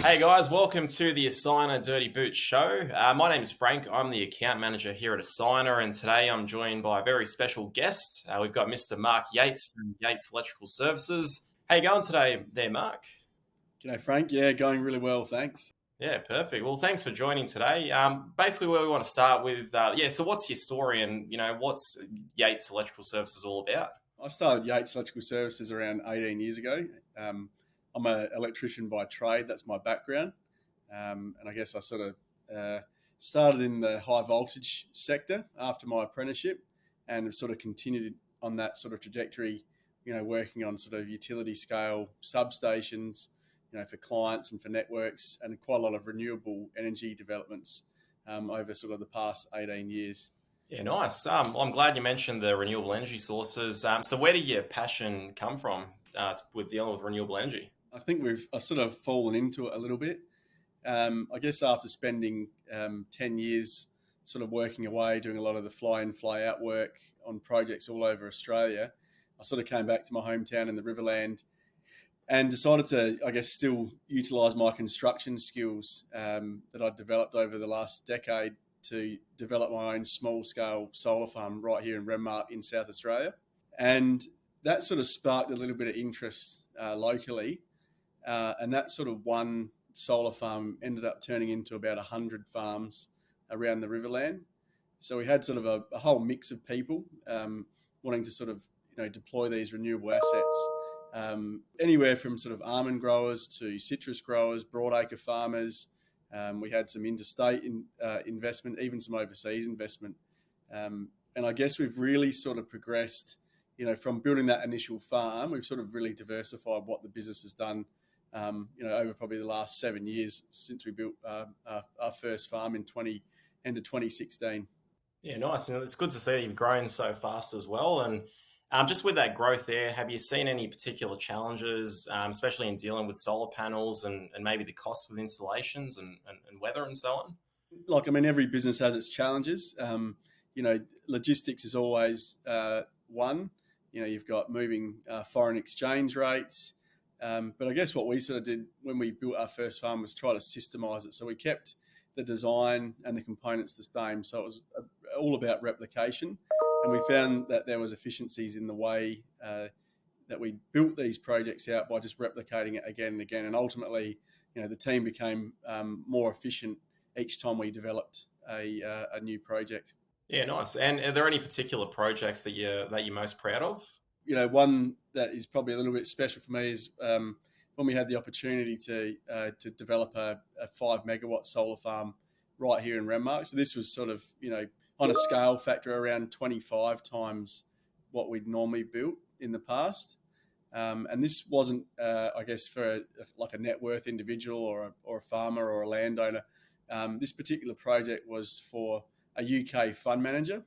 Hey guys, welcome to the Assigner Dirty Boot Show. My name is Frank. I'm the account manager here at Assigner, and today I'm joined by a very special guest. We've got Mr. Mark Yates from Yates Electrical Services. How you going today there, Mark? G'day, Frank. Yeah, going really well, thanks. Yeah, perfect. Well, thanks for joining today. Basically, where we want to start with, so what's your story and, what's Yates Electrical Services all about? I started Yates Electrical Services around 18 years ago. I'm an electrician by trade. That's my background. And I guess I sort of started in the high voltage sector after my apprenticeship and have sort of continued on that sort of trajectory, working on sort of utility scale substations, for clients and for networks, and quite a lot of renewable energy developments over sort of the past 18 years. Yeah, nice. I'm glad you mentioned the renewable energy sources. So where did your passion come from with dealing with renewable energy? I think I've sort of fallen into it a little bit. I guess after spending 10 years sort of working away, doing a lot of the fly in, fly out work on projects all over Australia, I sort of came back to my hometown in the Riverland and decided to, I guess, still utilise my construction skills that I'd developed over the last decade to develop my own small-scale solar farm right here in Renmark in South Australia. And that sort of sparked a little bit of interest locally. And that sort of one solar farm ended up turning into about 100 farms around the Riverland. So we had sort of a whole mix of people wanting to sort of deploy these renewable assets, anywhere from sort of almond growers to citrus growers, broadacre farmers. We had some interstate investment, even some overseas investment. And I guess we've really sort of progressed, from building that initial farm, we've sort of really diversified what the business has done, over probably the last 7 years since we built our first farm end of 2016. Yeah, nice. And it's good to see that you've grown so fast as well. And just with that growth there, have you seen any particular challenges, especially in dealing with solar panels and maybe the cost of installations and weather and so on? Like, I mean, every business has its challenges. Logistics is always one. You've got moving foreign exchange rates. But I guess what we sort of did when we built our first farm was try to systemize it. So we kept the design and the components the same. So it was all about replication. And we found that there was efficiencies in the way that we built these projects out by just replicating it again and again. And ultimately, the team became more efficient each time we developed a new project. Yeah, nice. And are there any particular projects that you're most proud of? One that is probably a little bit special for me is when we had the opportunity to develop a 5 megawatt solar farm right here in Renmark. So this was sort of, on a scale factor around 25 times what we'd normally built in the past. And this wasn't, I guess, for like a net worth individual or a farmer or a landowner. This particular project was for a UK fund manager,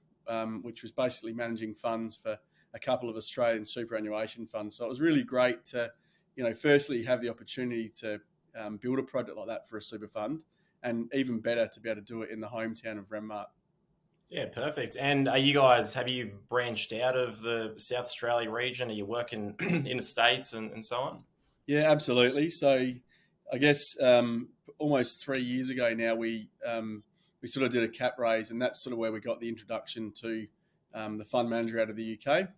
which was basically managing funds for a couple of Australian superannuation funds. So it was really great to, firstly have the opportunity to build a project like that for a super fund, and even better to be able to do it in the hometown of Renmark. Yeah, perfect. And have you branched out of the South Australia region? Are you working in the States and so on? Yeah, absolutely. So I guess almost 3 years ago now, we sort of did a cap raise, and that's sort of where we got the introduction to the fund manager out of the UK.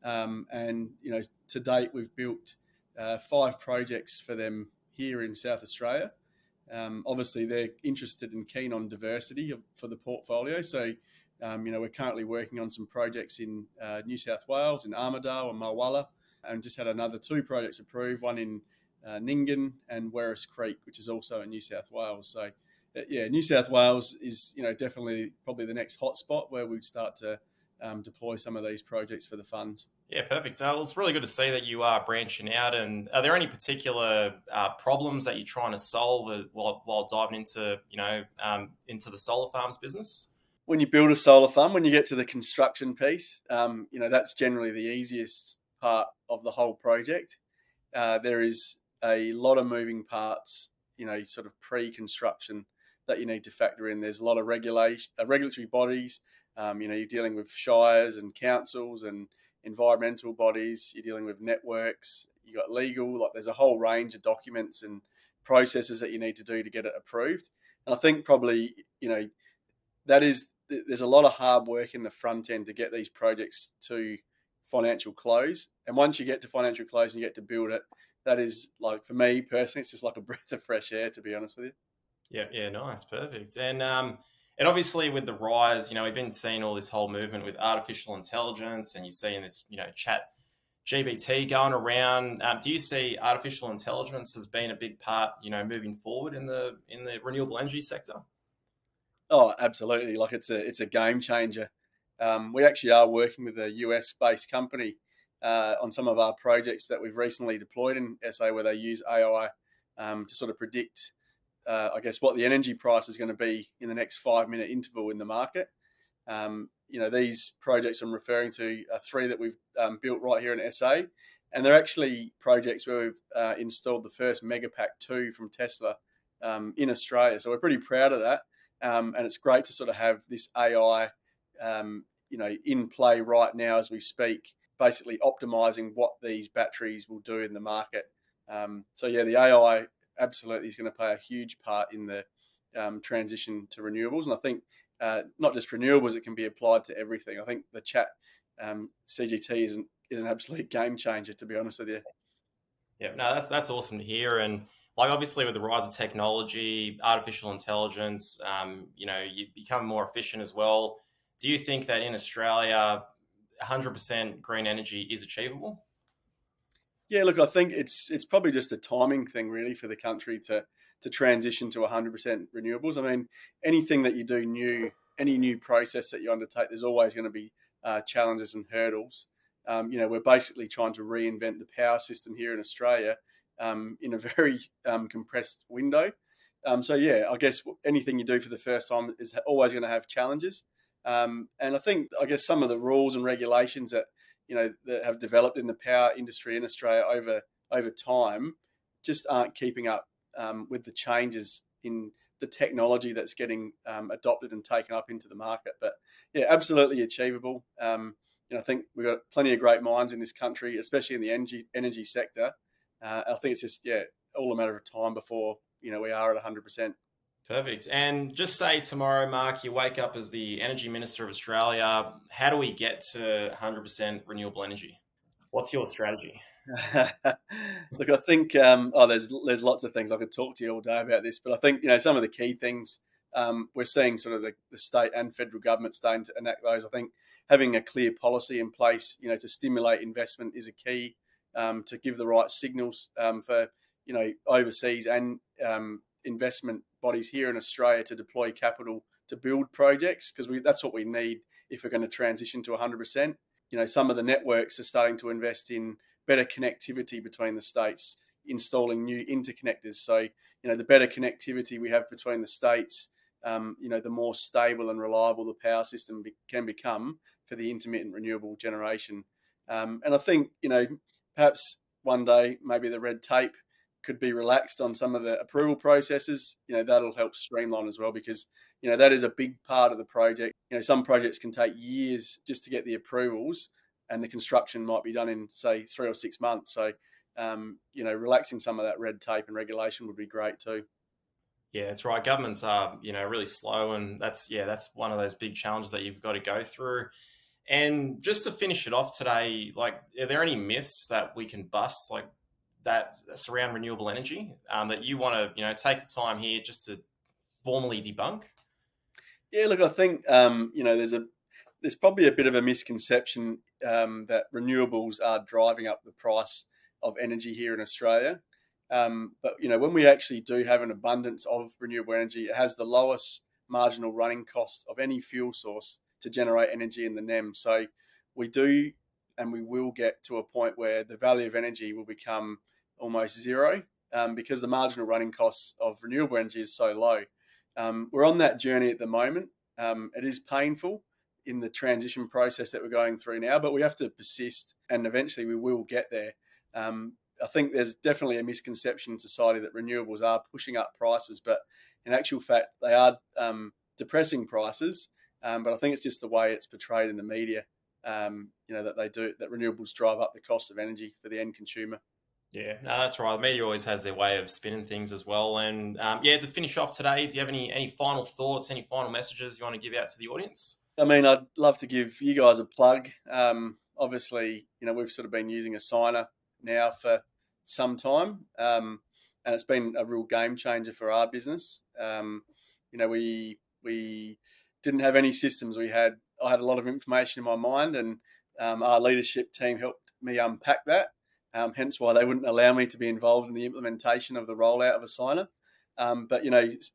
And, to date, we've built 5 projects for them here in South Australia. Obviously, they're interested and keen on diversity for the portfolio. So, we're currently working on some projects in New South Wales, in Armidale and Mulwala, and just had another 2 projects approved, one in Nyngan and Werris Creek, which is also in New South Wales. So, New South Wales is, definitely probably the next hotspot where we'd start to deploy some of these projects for the fund. Yeah, perfect. Well, it's really good to see that you are branching out. And are there any particular problems that you're trying to solve while diving into, into the solar farms business? When you build a solar farm, when you get to the construction piece, that's generally the easiest part of the whole project. There is a lot of moving parts, sort of pre-construction that you need to factor in. There's a lot of regulatory bodies. You're dealing with shires and councils and environmental bodies. You're dealing with networks. You got legal. Like, there's a whole range of documents and processes that you need to do to get it approved. And I think probably, that is, there's a lot of hard work in the front end to get these projects to financial close. And once you get to financial close and you get to build it, that is, like, for me personally, it's just like a breath of fresh air, to be honest with you. Yeah, yeah, nice, perfect. And obviously with the rise, we've been seeing all this whole movement with artificial intelligence, and you're seeing this, chat GBT going around. Do you see artificial intelligence as being a big part, moving forward in the renewable energy sector? Oh, absolutely! Like, it's a game changer. We actually are working with a US based company on some of our projects that we've recently deployed in SA, where they use AI to sort of predict, I guess, what the energy price is going to be in the next 5 minute interval in the market. These projects I'm referring to are three that we've built right here in SA, and they're actually projects where we've installed the first Megapack 2 from Tesla in Australia. So we're pretty proud of that, and it's great to sort of have this AI, in play right now as we speak, basically optimizing what these batteries will do in the market. So yeah, the AI absolutely is going to play a huge part in the transition to renewables, and I think not just renewables, it can be applied to everything. I think the chat CGT is an absolute game changer, to be honest with you. Yeah, no, that's awesome to hear. And like obviously with the rise of technology, artificial intelligence, you become more efficient as well. Do you think that in Australia, 100% green energy is achievable? Yeah, look, I think it's probably just a timing thing, really, for the country to transition to 100% renewables. I mean, anything that you do new, any new process that you undertake, there's always going to be challenges and hurdles. We're basically trying to reinvent the power system here in Australia in a very compressed window. So yeah, I guess anything you do for the first time is always going to have challenges. And I guess some of the rules and regulations that have developed in the power industry in Australia over time just aren't keeping up with the changes in the technology that's getting adopted and taken up into the market. But yeah, absolutely achievable. I think we've got plenty of great minds in this country, especially in the energy sector. I think it's just, all a matter of time before we are at 100%. Perfect. And just say tomorrow, Mark, you wake up as the Energy Minister of Australia. How do we get to 100% renewable energy? What's your strategy? Look, I think there's lots of things I could talk to you all day about this, but I think some of the key things we're seeing sort of the state and federal government starting to enact those. I think having a clear policy in place, to stimulate investment is a key, to give the right signals for overseas and investment bodies here in Australia to deploy capital to build projects, because that's what we need if we're going to transition to 100%. Some of the networks are starting to invest in better connectivity between the states, installing new interconnectors. So, the better connectivity we have between the states, the more stable and reliable the power system can become for the intermittent renewable generation. And I think, perhaps one day, maybe the red tape could be relaxed on some of the approval processes. That'll help streamline as well, because that is a big part of the project. Some projects can take years just to get the approvals, and the construction might be done in, say, 3 or 6 months. So relaxing some of that red tape and regulation would be great too. Yeah, that's right. Governments are, really slow, and that's one of those big challenges that you've got to go through. And just to finish it off today, like, are there any myths that we can bust, like that surround renewable energy, that you want to, take the time here just to formally debunk? Yeah, look, I think there's probably a bit of a misconception that renewables are driving up the price of energy here in Australia. But when we actually do have an abundance of renewable energy, it has the lowest marginal running cost of any fuel source to generate energy in the NEM. So we do, and we will get to a point where the value of energy will become almost zero, because the marginal running costs of renewable energy is so low. We're on that journey at the moment. It is painful in the transition process that we're going through now, but we have to persist, and eventually we will get there. I think there's definitely a misconception in society that renewables are pushing up prices, but in actual fact, they are depressing prices. But I think it's just the way it's portrayed in the media, that renewables drive up the cost of energy for the end consumer. Yeah, no, that's right. The media always has their way of spinning things as well. And yeah, to finish off today, do you have any final thoughts, any final messages you want to give out to the audience? I mean, I'd love to give you guys a plug. Obviously, we've sort of been using a signer now for some time, and it's been a real game changer for our business. We didn't have any systems. I had a lot of information in my mind, and our leadership team helped me unpack that. Hence, why they wouldn't allow me to be involved in the implementation of the rollout of a signer. But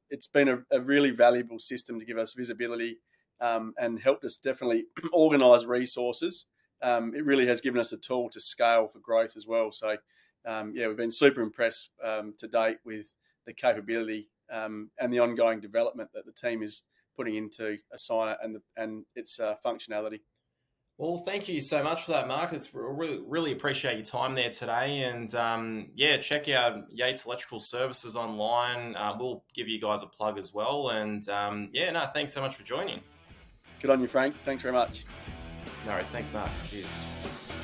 it's been a really valuable system to give us visibility and helped us definitely organise resources. It really has given us a tool to scale for growth as well. So, we've been super impressed to date with the capability and the ongoing development that the team is putting into Assigner and its functionality. Well, thank you so much for that, Mark. It's really appreciate your time there today. And yeah, check out Yates Electrical Services online. We'll give you guys a plug as well. And yeah, no, thanks so much for joining. Good on you, Frank. Thanks very much. No worries. Thanks, Mark. Cheers.